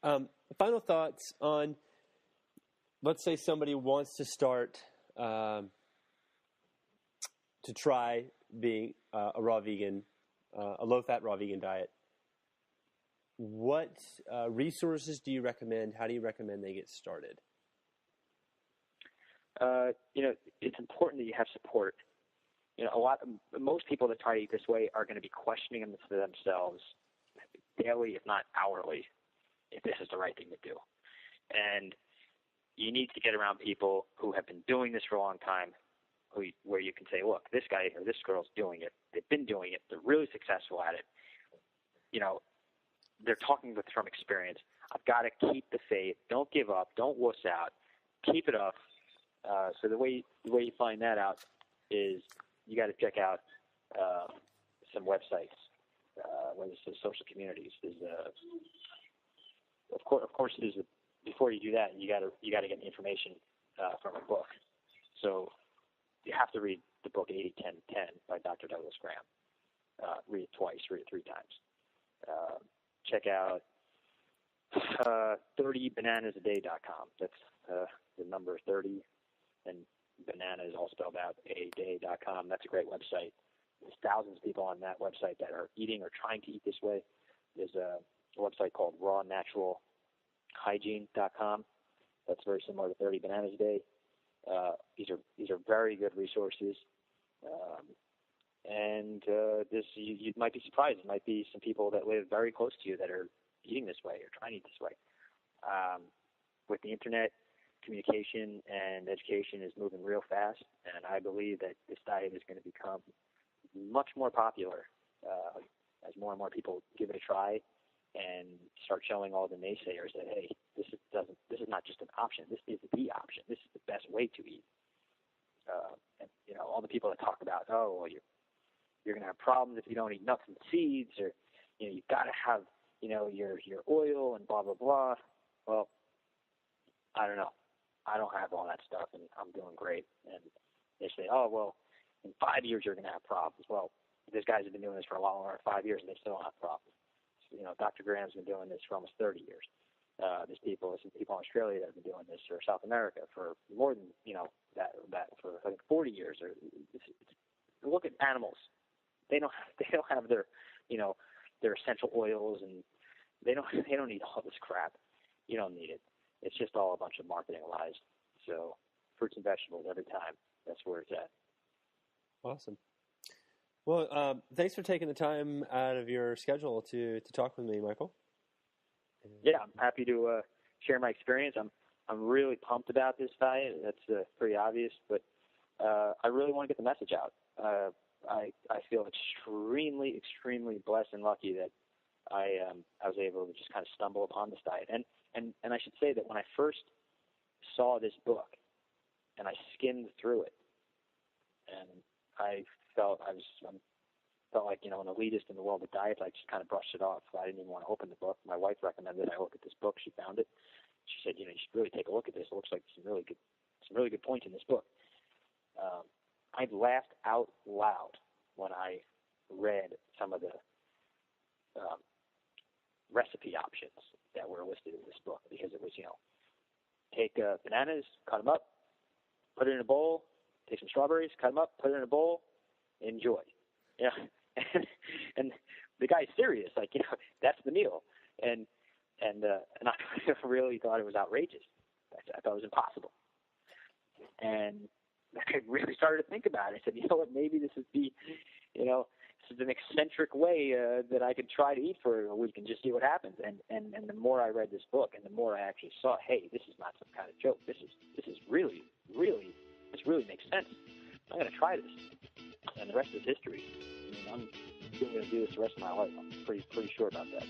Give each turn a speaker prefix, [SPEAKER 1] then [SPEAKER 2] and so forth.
[SPEAKER 1] Final thoughts on, let's say somebody wants to start to try being a raw vegan, a low-fat raw vegan diet. What resources do you recommend? How do you recommend they get started?
[SPEAKER 2] It's important that you have support. Most people that try to eat this way are going to be questioning themselves daily, if not hourly, if this is the right thing to do. And you need to get around people who have been doing this for a long time, where you can say, look, this guy or this girl's doing it. They've been doing it. They're really successful at it. They're talking from experience. I've got to keep the faith. Don't give up. Don't wuss out. Keep it up. So the way you find that out is you got to check out some websites, whether it's social communities. Of course, before you do that, you got to get the information from a book. So you have to read the book 80-10-10 by Dr. Douglas Graham. Read it twice. Read it 3 times. Check out 30bananasaday.com. That's the number 30, and banana is all spelled out, aday.com. That's a great website. There's thousands of people on that website that are eating or trying to eat this way. There's a website called rawnaturalhygiene.com. That's very similar to 30 Bananas a Day. These are very good resources. You might be surprised. There might be some people that live very close to you that are eating this way or trying to eat this way. With the internet, communication and education is moving real fast, and I believe that this diet is going to become much more popular as more and more people give it a try and start showing all the naysayers that, hey, this is not just an option. This is the option. This is the best way to eat. All the people that talk about, you're going to have problems if you don't eat nuts and seeds, or you've got to have your oil and blah blah blah. Well, I don't know. I don't have all that stuff, and I'm doing great. And they say, in 5 years you're going to have problems. Well, these guys have been doing this for a lot longer than 5 years, and they still don't have problems. So, Dr. Graham's been doing this for almost 30 years. There's people in Australia that have been doing this, or South America for more than that for I think 40 years. Or look at animals; they don't have their their essential oils, and they don't need all this crap. You don't need it. It's just all a bunch of marketing lies. So fruits and vegetables every time. That's where it's at.
[SPEAKER 1] Awesome. Well, thanks for taking the time out of your schedule to talk with me, Michael.
[SPEAKER 2] Yeah, I'm happy to share my experience. I'm really pumped about this diet. That's pretty obvious, but I really want to get the message out. I feel extremely, extremely blessed and lucky that I was able to just kind of stumble upon this diet. And I should say that when I first saw this book and I skimmed through it, and I felt like an elitist in the world of diets. I just kind of brushed it off. I didn't even want to open the book. My wife recommended I look at this book. She found it. She said, you should really take a look at this. It looks like some really good points in this book. I laughed out loud when I read some of the recipe options that were listed in this book, because it was, take bananas, cut them up, put it in a bowl, take some strawberries, cut them up, put it in a bowl, enjoy. And the guy's serious, that's the meal. And I really thought it was outrageous. I thought it was impossible. And I really started to think about it. I said, maybe this is this is an eccentric way that I could try to eat for a week and just see what happens. And the more I read this book, and the more I actually saw, hey, this is not some kind of joke. This is really, really, this really makes sense. I'm going to try this. And the rest is history. I'm going to do this the rest of my life. I'm pretty sure about that.